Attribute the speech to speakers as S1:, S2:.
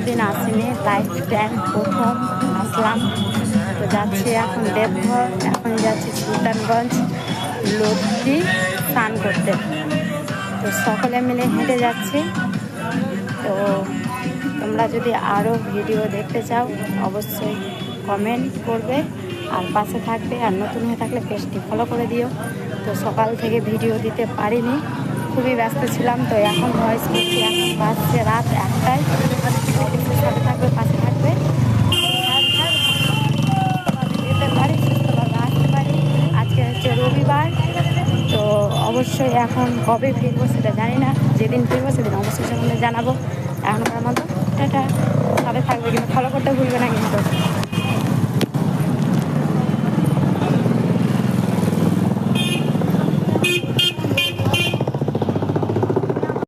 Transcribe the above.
S1: কোনোদিন আসিনি, life time প্রথম আসলাম। তো যাচ্ছি এখন দেবঘর, এখন যাচ্ছি সুলতানগঞ্জ লদ্দি স্নান করতে। তো সকলে মিলে হেঁটে যাচ্ছি। তো তোমরা যদি আরও ভিডিও দেখতে চাও অবশ্যই কমেন্ট করবে আর পাশে থাকবে, আর নতুন হয়ে থাকলে পেজটি ফলো করে দিও। তো সকাল থেকে ভিডিও দিতে পারিনি, খুবই ব্যস্ত ছিলাম। তো এখন ভয়েস করছি, এখন বাজছে রাত 1টায়। অবশ্যই সাথে থাকবে, পাশে থাকবে, যেতে পারি, সুস্থভাবে আসতে পারি। আজকে হচ্ছে রবিবার, তো অবশ্যই এখন কবে ফিরবো সেটা জানি না। যেদিন ফিরবো সেদিন অবশ্যই সেখানে জানাবো। এখনকার মতো টাটা, সাথে থাকবে কিন্তু ফলো করতে ভুলবে না কিন্তু।